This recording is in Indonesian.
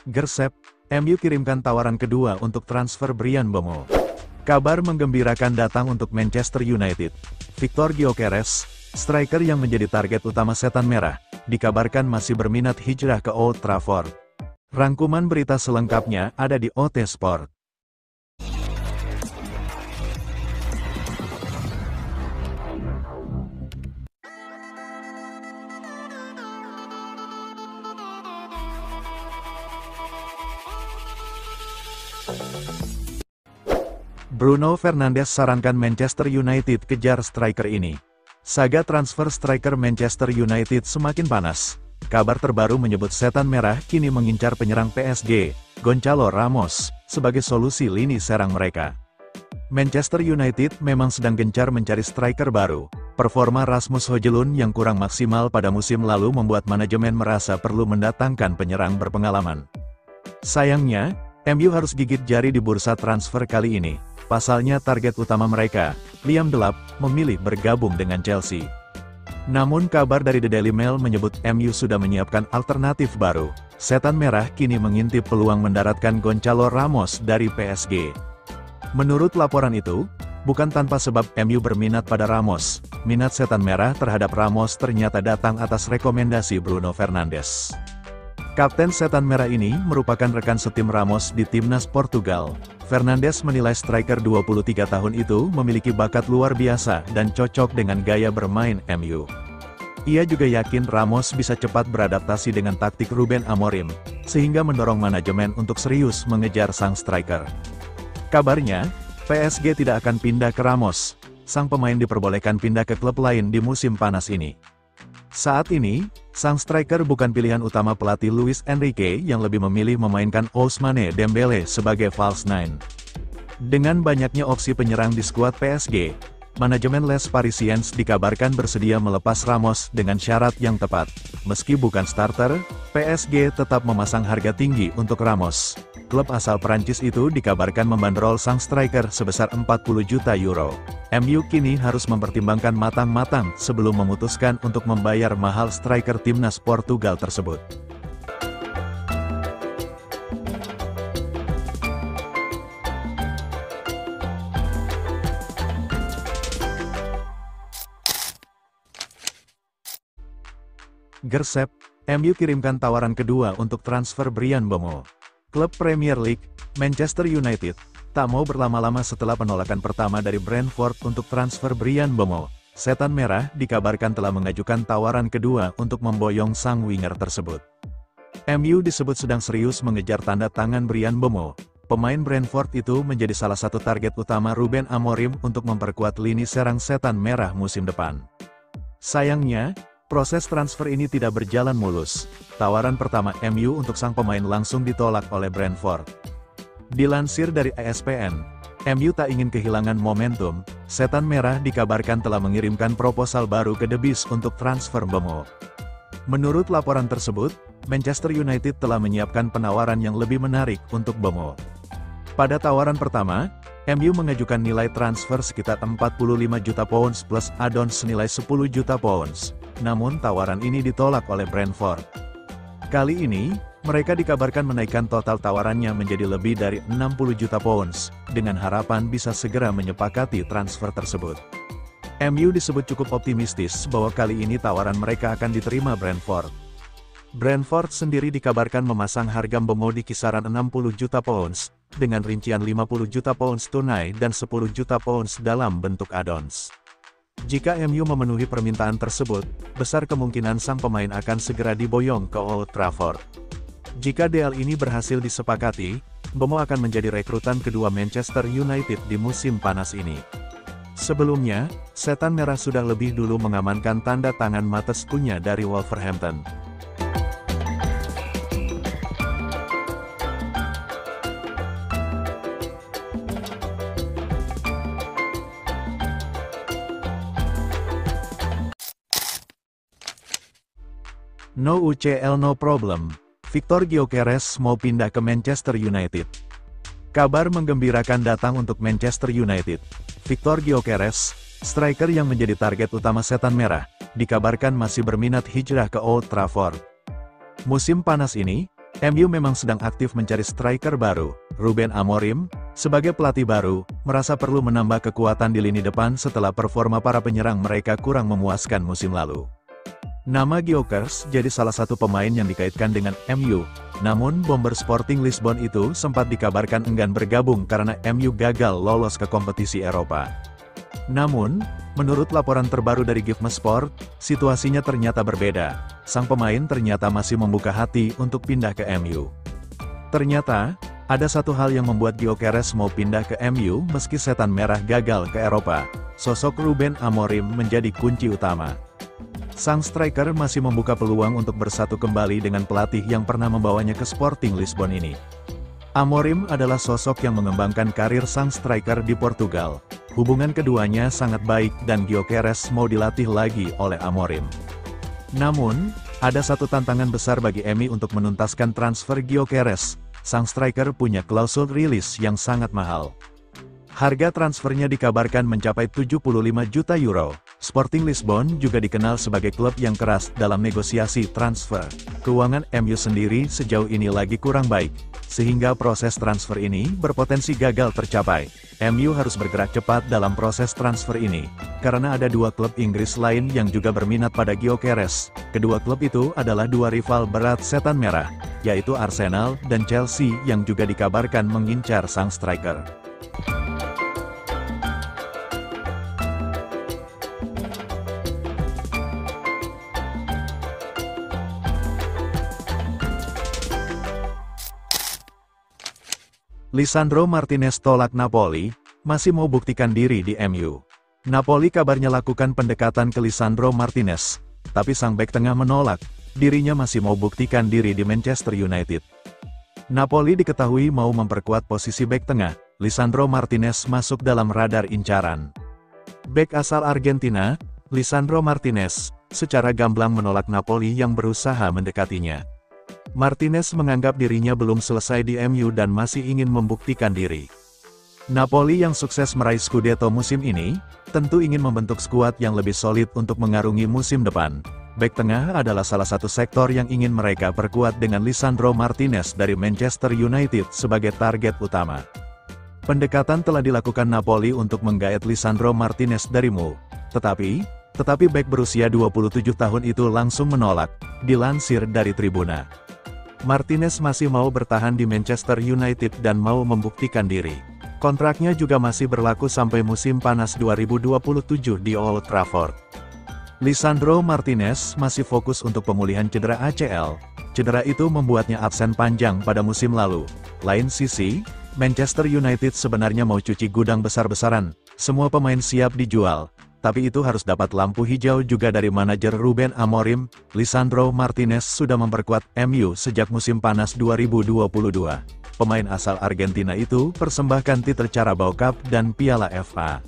Gersep, MU kirimkan tawaran kedua untuk transfer Bryan Mbeumo. Kabar menggembirakan datang untuk Manchester United. Victor Gyökeres, striker yang menjadi target utama Setan Merah, dikabarkan masih berminat hijrah ke Old Trafford. Rangkuman berita selengkapnya ada di OT Sport. Bruno Fernandes sarankan Manchester United kejar striker ini. Saga transfer striker Manchester United semakin panas. Kabar terbaru menyebut Setan Merah kini mengincar penyerang PSG, Gonçalo Ramos, sebagai solusi lini serang mereka. Manchester United memang sedang gencar mencari striker baru. Performa Rasmus Højlund yang kurang maksimal pada musim lalu membuat manajemen merasa perlu mendatangkan penyerang berpengalaman. Sayangnya, MU harus gigit jari di bursa transfer kali ini. Pasalnya target utama mereka, Liam Delap, memilih bergabung dengan Chelsea. Namun kabar dari The Daily Mail menyebut MU sudah menyiapkan alternatif baru. Setan Merah kini mengintip peluang mendaratkan Gonçalo Ramos dari PSG. Menurut laporan itu, bukan tanpa sebab MU berminat pada Ramos. Minat Setan Merah terhadap Ramos ternyata datang atas rekomendasi Bruno Fernandes. Kapten Setan Merah ini merupakan rekan setim Ramos di timnas Portugal. Fernandes menilai striker 23 tahun itu memiliki bakat luar biasa dan cocok dengan gaya bermain MU. Ia juga yakin Ramos bisa cepat beradaptasi dengan taktik Ruben Amorim, sehingga mendorong manajemen untuk serius mengejar sang striker. Kabarnya, PSG tidak akan pindah ke Ramos. Sang pemain diperbolehkan pindah ke klub lain di musim panas ini. Saat ini, sang striker bukan pilihan utama pelatih Luis Enrique yang lebih memilih memainkan Ousmane Dembele sebagai false nine. Dengan banyaknya opsi penyerang di skuad PSG, manajemen Les Parisiens dikabarkan bersedia melepas Ramos dengan syarat yang tepat. Meski bukan starter, PSG tetap memasang harga tinggi untuk Ramos. Klub asal Prancis itu dikabarkan membandrol sang striker sebesar 40 juta euro. MU kini harus mempertimbangkan matang-matang sebelum memutuskan untuk membayar mahal striker timnas Portugal tersebut. Gersep, MU kirimkan tawaran kedua untuk transfer Bryan Mbeumo. Klub Premier League, Manchester United, tak mau berlama-lama setelah penolakan pertama dari Brentford untuk transfer Bryan Mbeumo. Setan Merah dikabarkan telah mengajukan tawaran kedua untuk memboyong sang winger tersebut. MU disebut sedang serius mengejar tanda tangan Bryan Mbeumo. Pemain Brentford itu menjadi salah satu target utama Ruben Amorim untuk memperkuat lini serang Setan Merah musim depan. Sayangnya, proses transfer ini tidak berjalan mulus. Tawaran pertama MU untuk sang pemain langsung ditolak oleh Brentford. Dilansir dari ESPN, MU tak ingin kehilangan momentum. Setan Merah dikabarkan telah mengirimkan proposal baru ke The Bees untuk transfer Mbeumo. Menurut laporan tersebut, Manchester United telah menyiapkan penawaran yang lebih menarik untuk Mbeumo. Pada tawaran pertama, MU mengajukan nilai transfer sekitar 45 juta pounds plus add-ons senilai 10 juta pounds. Namun tawaran ini ditolak oleh Brentford. Kali ini, mereka dikabarkan menaikkan total tawarannya menjadi lebih dari 60 juta pounds, dengan harapan bisa segera menyepakati transfer tersebut. MU disebut cukup optimistis bahwa kali ini tawaran mereka akan diterima Brentford. Brentford sendiri dikabarkan memasang harga Mbeumo di kisaran 60 juta pounds, dengan rincian 50 juta pounds tunai dan 10 juta pounds dalam bentuk add-ons. Jika MU memenuhi permintaan tersebut, besar kemungkinan sang pemain akan segera diboyong ke Old Trafford. Jika deal ini berhasil disepakati, Mbeumo akan menjadi rekrutan kedua Manchester United di musim panas ini. Sebelumnya, Setan Merah sudah lebih dulu mengamankan tanda tangan Matheus Cunha dari Wolverhampton. No UCL no problem, Victor Gyökeres mau pindah ke Manchester United. Kabar menggembirakan datang untuk Manchester United. Victor Gyökeres, striker yang menjadi target utama Setan Merah, dikabarkan masih berminat hijrah ke Old Trafford. Musim panas ini, MU memang sedang aktif mencari striker baru. Ruben Amorim, sebagai pelatih baru, merasa perlu menambah kekuatan di lini depan setelah performa para penyerang mereka kurang memuaskan musim lalu. Nama Gyökeres jadi salah satu pemain yang dikaitkan dengan MU, namun bomber Sporting Lisbon itu sempat dikabarkan enggan bergabung karena MU gagal lolos ke kompetisi Eropa. Namun, menurut laporan terbaru dari GiveMeSport, situasinya ternyata berbeda. Sang pemain ternyata masih membuka hati untuk pindah ke MU. Ternyata, ada satu hal yang membuat Gyökeres mau pindah ke MU meski Setan Merah gagal ke Eropa. Sosok Ruben Amorim menjadi kunci utama. Sang striker masih membuka peluang untuk bersatu kembali dengan pelatih yang pernah membawanya ke Sporting Lisbon ini. Amorim adalah sosok yang mengembangkan karir sang striker di Portugal. Hubungan keduanya sangat baik dan Gyökeres mau dilatih lagi oleh Amorim. Namun, ada satu tantangan besar bagi MU untuk menuntaskan transfer Gyökeres. Sang striker punya klausul rilis yang sangat mahal. Harga transfernya dikabarkan mencapai 75 juta euro. Sporting Lisbon juga dikenal sebagai klub yang keras dalam negosiasi transfer. Keuangan MU sendiri sejauh ini lagi kurang baik, sehingga proses transfer ini berpotensi gagal tercapai. MU harus bergerak cepat dalam proses transfer ini, karena ada dua klub Inggris lain yang juga berminat pada Gyökeres. Kedua klub itu adalah dua rival berat Setan Merah, yaitu Arsenal dan Chelsea yang juga dikabarkan mengincar sang striker. Lisandro Martinez tolak Napoli, masih mau buktikan diri di MU. Napoli kabarnya lakukan pendekatan ke Lisandro Martinez, tapi sang bek tengah menolak, dirinya masih mau buktikan diri di Manchester United. Napoli diketahui mau memperkuat posisi bek tengah, Lisandro Martinez masuk dalam radar incaran. Bek asal Argentina, Lisandro Martinez, secara gamblang menolak Napoli yang berusaha mendekatinya. Martinez menganggap dirinya belum selesai di MU dan masih ingin membuktikan diri. Napoli yang sukses meraih Scudetto musim ini, tentu ingin membentuk skuad yang lebih solid untuk mengarungi musim depan. Bek tengah adalah salah satu sektor yang ingin mereka perkuat dengan Lisandro Martinez dari Manchester United sebagai target utama. Pendekatan telah dilakukan Napoli untuk menggait Lisandro Martinez dari MU, tetapi bek berusia 27 tahun itu langsung menolak, dilansir dari Tribuna. Martinez masih mau bertahan di Manchester United dan mau membuktikan diri. Kontraknya juga masih berlaku sampai musim panas 2027 di Old Trafford. Lisandro Martinez masih fokus untuk pemulihan cedera ACL. Cedera itu membuatnya absen panjang pada musim lalu. Lain sisi, Manchester United sebenarnya mau cuci gudang besar-besaran. Semua pemain siap dijual. Tapi itu harus dapat lampu hijau juga dari manajer Ruben Amorim. Lisandro Martinez sudah memperkuat MU sejak musim panas 2022. Pemain asal Argentina itu persembahkan titer Carabao Cup dan Piala FA.